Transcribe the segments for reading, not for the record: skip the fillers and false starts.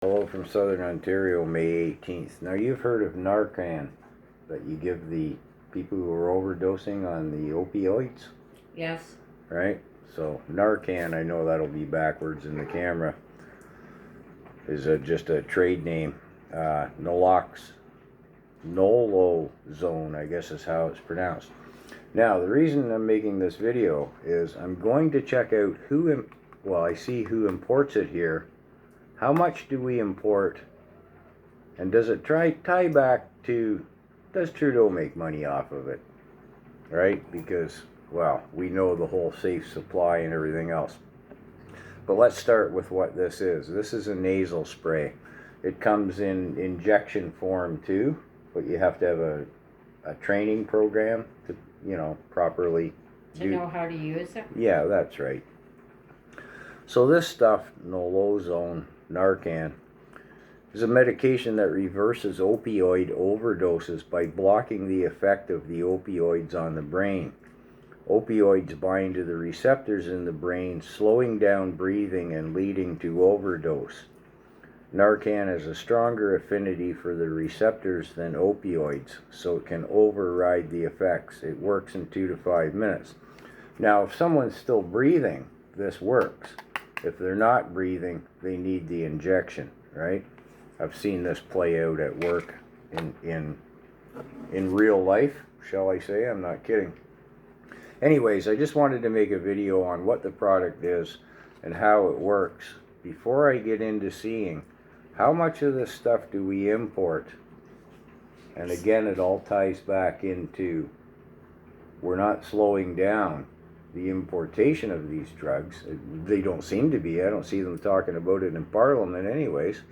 Hello from Southern Ontario, May 18th. Now you've heard of Narcan that you give the people who are overdosing on the opioids, Yes. right? So Narcan, I know that'll be backwards in the camera, is just a trade name. Nolozone, I guess is how it's pronounced. Now the reason I'm making this video is I'm going to check out I see who imports it here. How much do we import? And does it tie back to, does Trudeau make money off of it? Right? Because, well, we know the whole safe supply and everything else. But let's start with what this is. This is a nasal spray. It comes in injection form too, but you have to have a training program to, properly To know how to use it? Yeah, that's right. So this stuff, Nolozone, Narcan, is a medication that reverses opioid overdoses by blocking the effect of the opioids on the brain. Opioids bind to the receptors in the brain, slowing down breathing and leading to overdose. Narcan has a stronger affinity for the receptors than opioids, so it can override the effects. It works in 2 to 5 minutes. Now, if someone's still breathing, this works. If they're not breathing, they need the injection, right? I've seen this play out at work in real life, shall I say. I'm not kidding. Anyways, I just wanted to make a video on what the product is and how it works before I get into seeing how much of this stuff do we import. And again, it all ties back into we're not slowing down the importation of these drugs. They don't seem to be. I don't see them talking about it in Parliament anyways.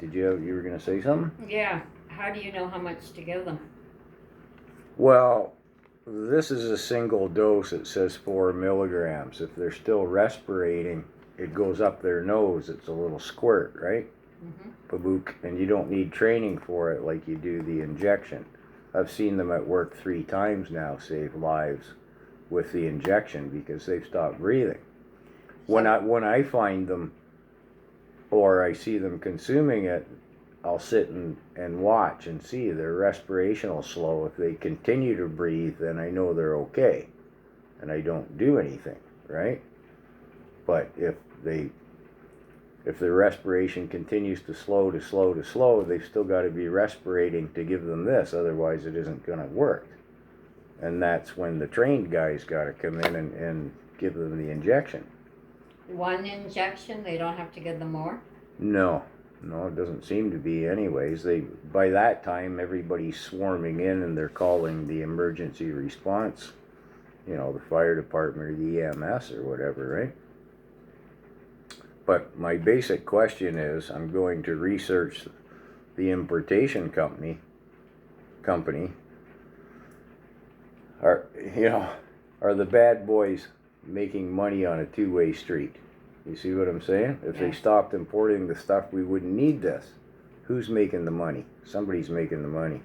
You were going to say something? Yeah. How do you know how much to give them? Well, this is a single dose. It says 4 milligrams. If they're still respirating, it goes up their nose. It's a little squirt, right? Pabook. And you don't need training for it like you do the injection. I've seen them at work 3 times now save lives with the injection because they've stopped breathing. When I find them or I see them consuming it, I'll sit and watch and see their respiration will slow. If they continue to breathe, then I know they're okay and I don't do anything, right? But if their respiration continues to slow, they've still got to be respirating to give them this, otherwise it isn't going to work. And that's when the trained guys got to come in and give them the injection. One injection? They don't have to give them more? No, it doesn't seem to be anyways. By that time, everybody's swarming in and they're calling the emergency response, the fire department or the EMS or whatever, right? But my basic question is, I'm going to research the importation company. Are the bad boys making money on a two-way street? You see what I'm saying? If they stopped importing the stuff, we wouldn't need this. Who's making the money? Somebody's making the money.